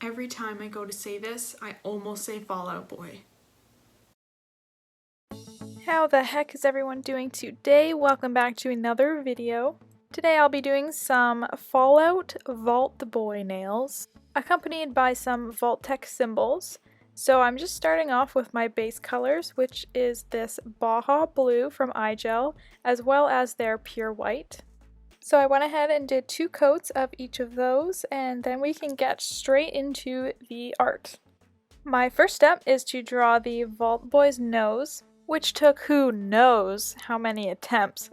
Every time I go to say this, I almost say Fall Out Boy. How the heck is everyone doing today? Welcome back to another video. Today I'll be doing some Fallout Vault Boy nails, accompanied by some Vault-Tec symbols. So I'm just starting off with my base colors, which is this Baja Blue from iGel, as well as their Pure White. So I went ahead and did 2 coats of each of those, and then we can get straight into the art. My first step is to draw the Vault Boy's nose, which took who knows how many attempts.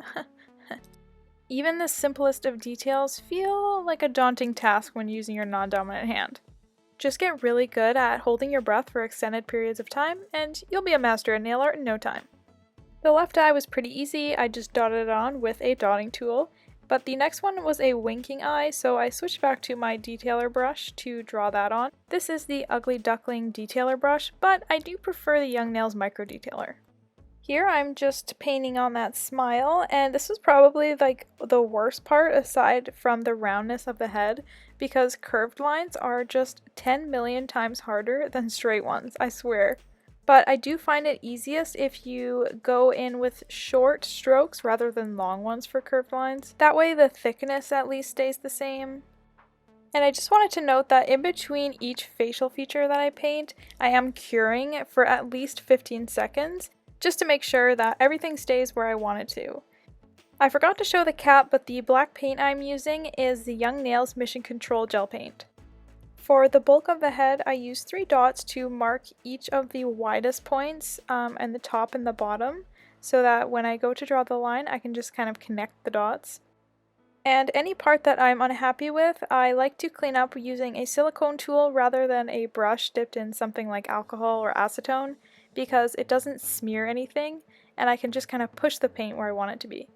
Even the simplest of details feel like a daunting task when using your non-dominant hand. Just get really good at holding your breath for extended periods of time, and you'll be a master at nail art in no time. The left eye was pretty easy, I just dotted it on with a dotting tool, but the next one was a winking eye, so I switched back to my detailer brush to draw that on. This is the Ugly Duckling detailer brush, but I do prefer the Young Nails micro detailer. Here I'm just painting on that smile, and this was probably like the worst part aside from the roundness of the head, because curved lines are just 10 million times harder than straight ones, I swear. But I do find it easiest if you go in with short strokes rather than long ones for curved lines. That way the thickness at least stays the same. And I just wanted to note that in between each facial feature that I paint, I am curing for at least 15 seconds, just to make sure that everything stays where I want it to. I forgot to show the cap, but the black paint I'm using is the Young Nails Mission Control gel paint. For the bulk of the head, I used 3 dots to mark each of the widest points and the top and the bottom, so that when I go to draw the line, I can just kind of connect the dots. And any part that I'm unhappy with, I like to clean up using a silicone tool rather than a brush dipped in something like alcohol or acetone, because it doesn't smear anything, and I can just kind of push the paint where I want it to be.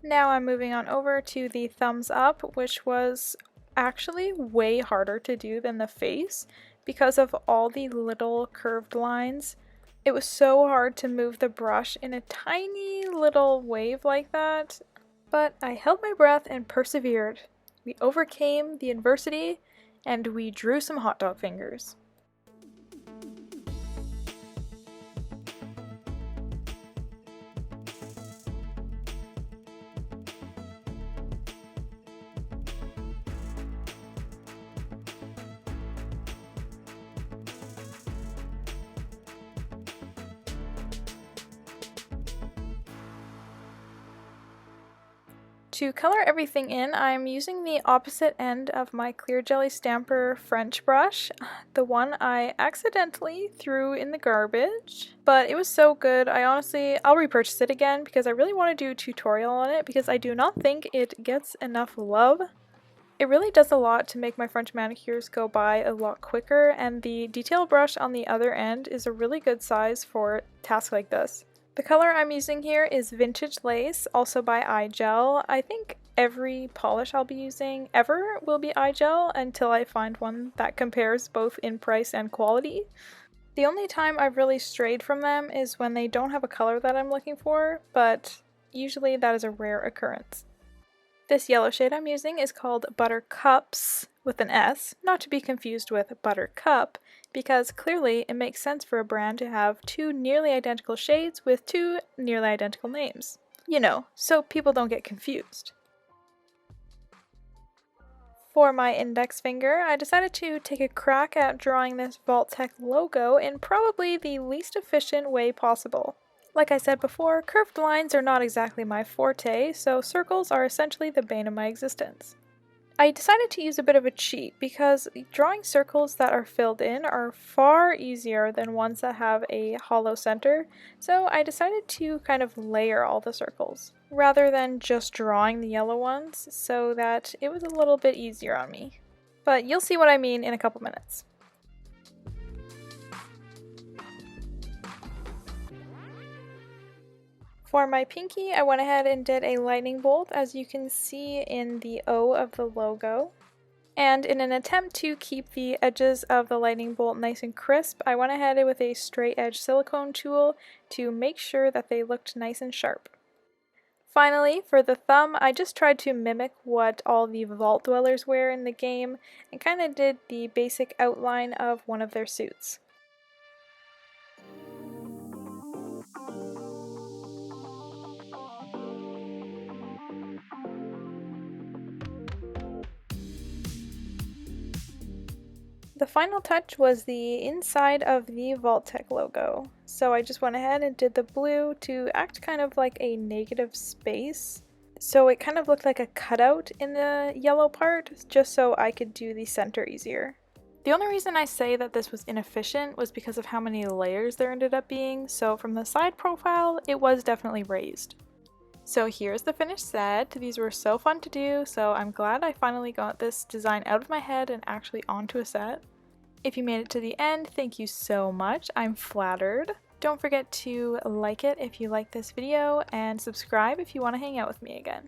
Now I'm moving on over to the thumbs up, which was actually way harder to do than the face because of all the little curved lines. It was so hard to move the brush in a tiny little wave like that, but I held my breath and persevered. We overcame the adversity and we drew some hot dog fingers. To color everything in, I'm using the opposite end of my Clear Jelly Stamper French brush, the one I accidentally threw in the garbage, but it was so good. I'll repurchase it again because I really want to do a tutorial on it because I do not think it gets enough love. It really does a lot to make my French manicures go by a lot quicker, and the detail brush on the other end is a really good size for tasks like this. The color I'm using here is Vintage Lace, also by iGel. I think every polish I'll be using ever will be iGel until I find one that compares both in price and quality. The only time I've really strayed from them is when they don't have a color that I'm looking for, but usually that is a rare occurrence. This yellow shade I'm using is called Buttercups with an S, not to be confused with Buttercup, because clearly it makes sense for a brand to have 2 nearly identical shades with 2 nearly identical names. You know, so people don't get confused. For my index finger, I decided to take a crack at drawing this Vault-Tec logo in probably the least efficient way possible. Like I said before, curved lines are not exactly my forte, so circles are essentially the bane of my existence. I decided to use a bit of a cheat because drawing circles that are filled in are far easier than ones that have a hollow center, so I decided to kind of layer all the circles rather than just drawing the yellow ones so that it was a little bit easier on me. But you'll see what I mean in a couple minutes. For my pinky, I went ahead and did a lightning bolt, as you can see in the O of the logo. And in an attempt to keep the edges of the lightning bolt nice and crisp, I went ahead with a straight edge silicone tool to make sure that they looked nice and sharp. Finally, for the thumb, I just tried to mimic what all the Vault Dwellers wear in the game and kind of did the basic outline of one of their suits. The final touch was the inside of the Vault-Tec logo. So I just went ahead and did the blue to act kind of like a negative space. So it kind of looked like a cutout in the yellow part, just so I could do the center easier. The only reason I say that this was inefficient was because of how many layers there ended up being, so from the side profile, it was definitely raised. So here's the finished set. These were so fun to do, so I'm glad I finally got this design out of my head and actually onto a set. If you made it to the end, thank you so much. I'm flattered. Don't forget to like it if you like this video and subscribe if you want to hang out with me again.